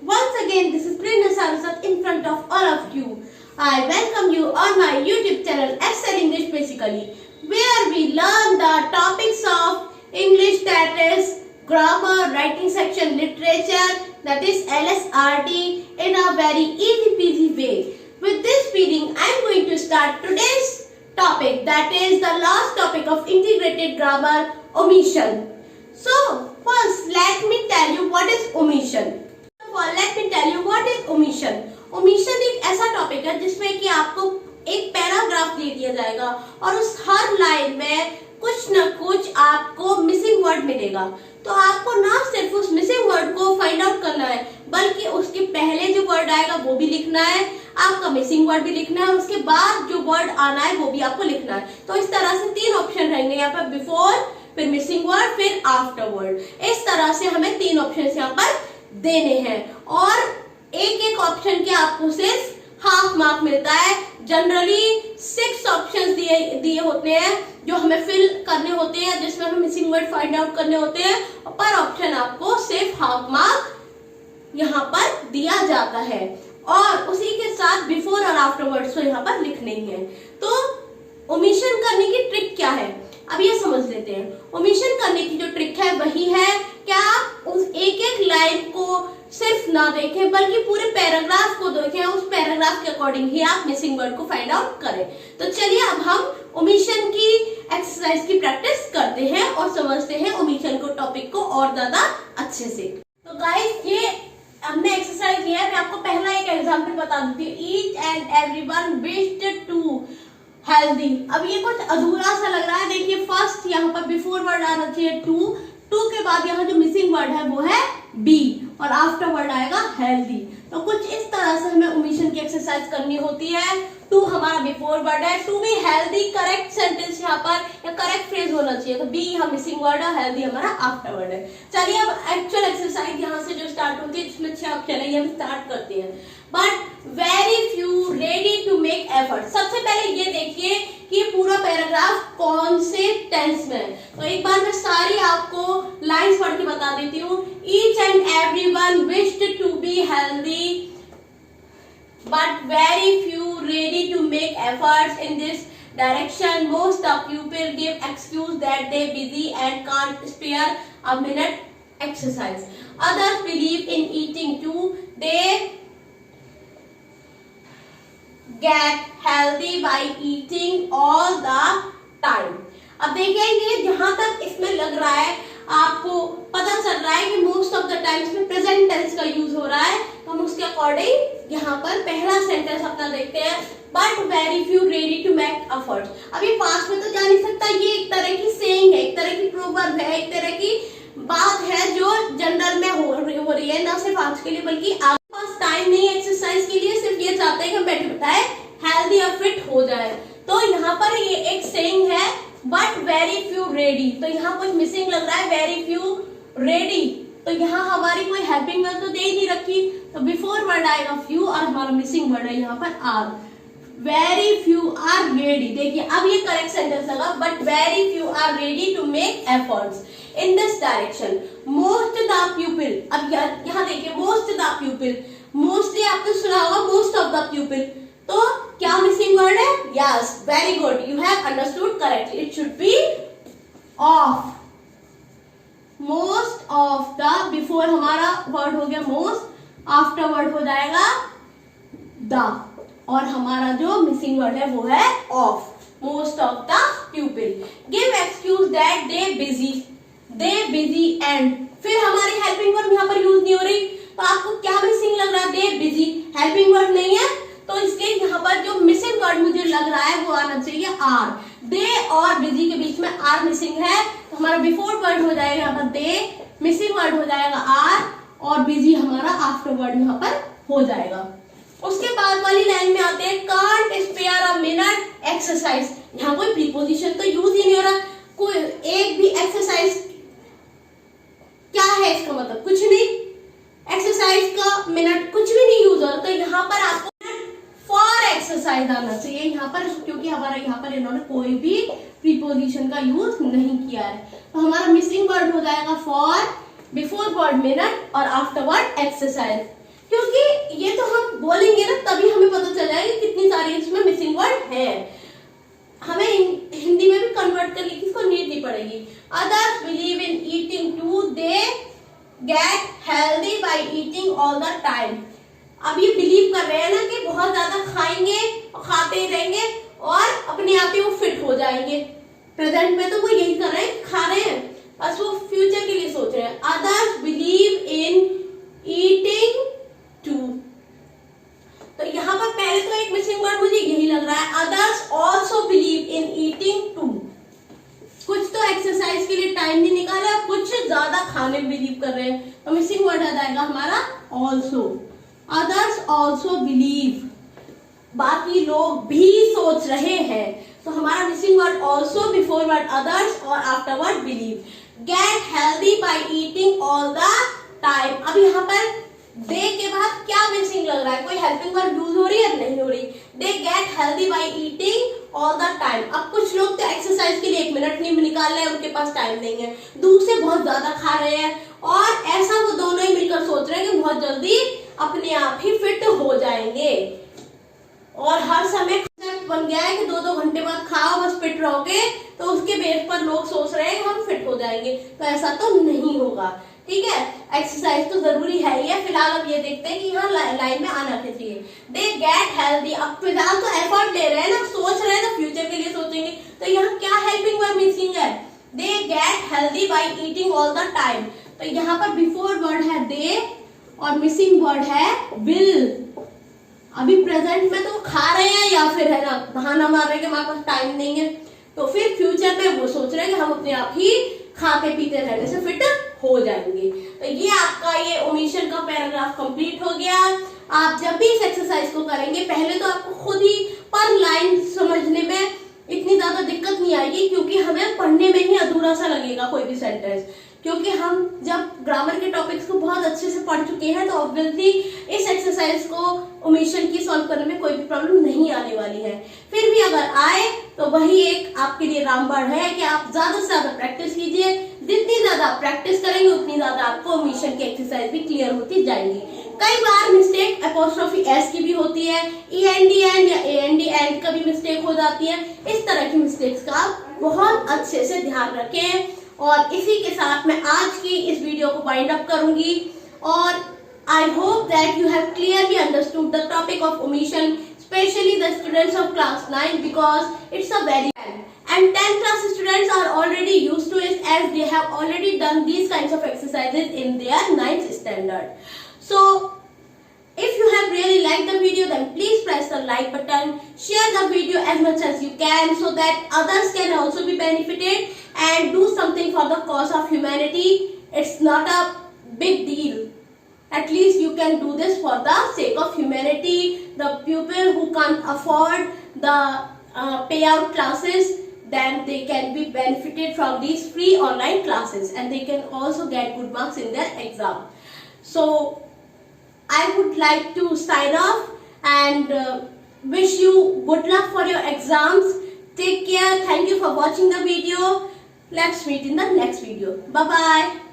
Once again, this is Prerna Saraswat in front of all of you. I welcome you on my YouTube channel Excel English Basically, where we learn the topics of English, that is grammar, writing section, literature, that is LSRT, in a very easy peasy way. With this reading, I am going to start today's topic, that is the last topic of integrated grammar, omission. So, first let me tell you what is omission. Let me tell you what is omission. Omission एक ऐसा topic है जिसमें कि आपको एक paragraph दे दिया जाएगा और उस हर लाइन में कुछ न कुछ आपको मिसिंग वर्ड मिलेगा। तो आपको ना सिर्फ उस मिसिंग वर्ड को फाइंड आउट करना है, बल्कि उसके पहले जो वर्ड आएगा वो भी लिखना है, आपका मिसिंग वर्ड भी लिखना है, उसके बाद जो वर्ड आना है वो भी आपको लिखना है। तो इस तरह से तीन ऑप्शन रहेंगे यहाँ पर, बिफोर, फिर मिसिंग वर्ड, फिर आफ्टर वर्ड। इस तरह से हमें तीन ऑप्शन यहाँ पर देने हैं और एक एक ऑप्शन के आपको सिर्फ हाफ मार्क मिलता है। जनरली 6 ऑप्शंस दिए होते हैं जो हमें फिल करने होते हैं, जिसमें हमें मिसिंग वर्ड फाइंड आउट करने होते हैं, और पर ऑप्शन आपको सिर्फ हाफ मार्क यहाँ पर दिया जाता है और उसी के साथ बिफोर और आफ्टर वर्ड्स को यहाँ पर लिखने ही है। तो ओमिशन करने की ट्रिक क्या है, अब ये समझ लेते हैं। ओमिशन करने की जो ट्रिक है वही है कि आप उस एक एक लाइन को सिर्फ ना देखें, बल्कि पूरे पैराग्राफ को देखें, उस पैराग्राफ के अकॉर्डिंग ही आप मिसिंग वर्ड को फाइंड आउट करें। तो चलिए अब हम ओमिशन की एक्सरसाइज की प्रैक्टिस करते हैं और समझते हैं ओमिशन को, टॉपिक को और ज्यादा अच्छे से। तो गाइस, ये हमने एक्सरसाइज लिया है। मैं आपको पहला एक एग्जाम्पल बता देती हूँ। Each and everyone wished to healthy. अब ये कुछ अधूरा सा लग रहा है। देखिए, फर्स्ट यहाँ पर बिफोर वर्ड आना चाहिए टू के बाद यहाँ जो मिसिंग वर्ड है वो है बी और आफ्टर वर्ड आएगा हेल्दी। तो कुछ इस तरह से हमें ओमिशन की एक्सरसाइज करनी होती है। टू हमारा बिफोर वर्ड है, to be healthy correct sentence यहाँ पर या करेक्ट फ्रेज होना चाहिए। तो बी यहाँ मिसिंग वर्ड है, हेल्दी हमारा आफ्टर वर्ड है। चलिए अब एक्चुअल एक्सरसाइज यहाँ से जो स्टार्ट होती है, जिसमें 6 ऑप्शन है, ये हम स्टार्ट करते हैं। But very few ready to make effort. सबसे पहले ये देखिए कि ये पूरा पैराग्राफ कौन से टेंस में है। तो एक बार मैं सारी आपको लाइंस पढ़ के बता देती हूँ। Each and everyone wished to be healthy but very few ready to make efforts in this direction. Most of people give excuse that they busy and can't spare a minute exercise. Others believe in eating too. They get healthy by eating all the time. अब देखिए, ये जहां तक इसमें लग रहा है आपको पता चल रहा है कि मोस्ट ऑफ द टाइम्स में प्रेजेंट टेंस का यूज हो रहा है। तो हम उसके अकॉर्डिंग यहाँ पर पहला सेंटेंस अपना देखते हैं। But very few ready to make efforts. अब ये पास्ट में तो जा नहीं सकता, ये एक तरह की सेइंग है, एक तरह की प्रोवर्ब है, एक तरह की बात है जो जनरल में हो रही है, ना सिर्फ आज के लिए बल्कि आपके पास टाइम नहीं एक्सरसाइज के लिए, सिर्फ ये चाहते हैं कि हम बैठे बिठाए हेल्दी और फिट हो जाए। तो यहाँ पर ये एक सेइंग है, बट वेरी फ्यू रेडी। तो यहाँ कुछ मिसिंग लग रहा है, वेरी फ्यू रेडी। तो यहाँ हमारी कोई हेल्पिंग वर्ड तो दे ही नहीं रखी, तो बिफोर वर्ड आएगा फ्यू और हमारा मिसिंग वर्ड है यहाँ पर are. Very few are ready. देखिए, अब ये करेक्ट सेंटेंस लगा, but very few are ready to make efforts in this direction. Most the people. अब यहाँ देखिए, मोस्ट द पीपल, मोस्टली आपने सुना होगा मोस्ट ऑफ द पीपल। तो क्या मिसिंग वर्ड है? Yes, very good, you have understood correctly. It should be of. Most of the, before हमारा वर्ड हो गया मोस्ट, आफ्टर वर्ड हो जाएगा द, और हमारा जो मिसिंग वर्ड है वो है of. Most of the people give excuse that they busy and, फिर हमारी हेल्पिंग वर्ड यहाँ पर यूज नहीं हो रही। तो आपको क्या मिसिंग लग रहा है? दे बिजी, हेल्पिंग वर्ड नहीं है, तो इसके यहाँ पर जो मिसिंग वर्ड मुझे लग रहा है वो आना चाहिए आर। दे और बिजी के बीच में आर मिसिंग है, तो हमारा बिफोर वर्ड हो जाएगा यहाँ पर दे, मिसिंग वर्ड हो जाएगा आर, और बिजी हमारा आफ्टर वर्ड यहाँ पर हो जाएगा। उसके बाद वाली लाइन में आते हैं can't spare a minute exercise. यहाँ कोई प्रीपोजिशन तो यूज ही नहीं हो रहा, कोई एक भी एक्सरसाइज क्या है इसका मतलब? कुछ नहीं, एक्सरसाइज का मिनट कुछ भी नहीं यूज हो रहा। तो यहाँ पर आपको फॉर एक्सरसाइज आना चाहिए यहाँ पर, क्योंकि हमारा यहाँ पर इन्होंने कोई भी प्रीपोजिशन का यूज नहीं किया है। तो हमारा मिसिंग वर्ड हो जाएगा फॉर, बिफोर वर्ड मिनट और आफ्टर वर्ड एक्सरसाइज। क्योंकि ये तो हम बोलेंगे ना तभी हमें पता चल जाएगा कि कितनी सारी इसमें मिसिंग वर्ड है। हमें हिंदी में भी कन्वर्ट करने की इसको नीड नहीं पड़ेगी। Others believe in eating too, they get healthy by eating all the time. अब ये बिलीव कर रहे हैं ना कि बहुत ज्यादा खाएंगे और खाते ही रहेंगे और अपने आप ही वो फिट हो जाएंगे। प्रेजेंट में तो वो यही कर रहे हैं, खा रहे हैं, बस वो फ्यूचर के लिए सोच रहे हैं। Others believe in eating too, तो यहाँ पर पहले तो एक मिसिंग वर्ड मुझे यही लग रहा है, others also believe in eating too. कुछ तो एक्सरसाइज के लिए टाइम नहीं निकाला, कुछ ज्यादा खाने में बिलीव कर रहे हैं, तो मिसिंग वर्ड आ जाएगा हमारा ऑल्सो। अदर्स ऑल्सो बिलीव, बाकी लोग भी सोच रहे हैं, तो हमारा missing word also before word others और after word believe. Get healthy by eating all the time. अब यहाँ पर दे के बाद क्या मिसिंग लग रहा है, कोई हेल्पिंग वर्ड यूज हो रही है? नहीं हो रही। दे get healthy by eating all the time. अब कुछ लोग तो एक्सरसाइज के लिए 1 मिनट नहीं निकाल रहे हैं, उनके पास टाइम नहीं है, दूसरे बहुत ज्यादा खा रहे हैं, और ऐसा वो दोनों ही मिलकर सोच रहे हैं कि बहुत जल्दी अपने आप ही फिट हो जाएंगे। और हर समय बन गया है कि 2-2 घंटे बाद खाओ बस फिट रहोगे, तो उसके बेस पर लोग सोच रहे हैं कि हम फिट हो जाएंगे, तो ऐसा तो नहीं होगा। ठीक है, एक्सरसाइज तो जरूरी है ही है। फिलहाल अब ये देखते हैं कि यहाँ लाइन में आना क्या चाहिए। दे गेट हेल्दी, अब फिलहाल तो एफर्ट ले रहे हैं ना, सोच रहे हैं तो फ्यूचर के लिए सोचेंगे, तो यहाँ क्या हेल्पिंग वर्ड मिसिंग है? दे get healthy by eating all the time. तो यहाँ पर बिफोर वर्ड है दे और मिसिंग वर्ड है विल। अभी प्रेजेंट में तो खा रहे हैं या फिर है ना बहाना मार रहे हैं कि हमारे पास टाइम नहीं है, तो फिर फ्यूचर में वो सोच रहे हैं कि हम अपने आप ही खाते पीते रहने से फिट हो जाएंगे। तो ये आपका ये ओमिशन का पैराग्राफ कंप्लीट हो गया। आप जब भी इस एक्सरसाइज को करेंगे, पहले तो आपको खुद ही पर लाइन समझने में इतनी ज्यादा दिक्कत नहीं आएगी, क्योंकि हमें पढ़ने में ही अधूरा सा लगेगा कोई भी सेंटेंस, क्योंकि हम जब ग्रामर के टॉपिक्स को बहुत अच्छे से पढ़ चुके हैं, तो ऑब्वियसली इस एक्सरसाइज को ओमिशन की सॉल्व करने में कोई भी प्रॉब्लम नहीं आने वाली है। फिर भी अगर आए तो वही एक आपके लिए रामबाण है कि आप ज्यादा से ज्यादा प्रैक्टिस कीजिए। जितनी ज्यादा प्रैक्टिस करेंगे उतनी ज्यादा आपको ओमिशन की एक्सरसाइज भी क्लियर होती जाएंगी। कई बार मिस्टेक अपोस्ट्रोफी एस की भी होती है, ईएनडी एंड या एएनडी एंड का भी मिस्टेक हो जाती है। इस तरह की मिस्टेक्स का आप बहुत अच्छे से ध्यान रखें। और इसी के साथ मैं आज की इस वीडियो को वाइंड अप करूंगी, और I hope that you have clearly understood the topic of omission, especially the students of class 9, because it's a very and 10th class students are already used to it, as they have already done these kinds of exercises in their 9th standard. So if you have really liked the video, then please press the like button, share the video as much as you can, so that others can also be benefited, and do something for the cause of humanity. It's not a big deal. At least you can do this for the sake of humanity. The people who can't afford the payout classes, then they can be benefited from these free online classes, and they can also get good marks in their exam. So I would like to sign off and wish you good luck for your exams. Take care. Thank you for watching the video. Let's meet in the next video. Bye bye.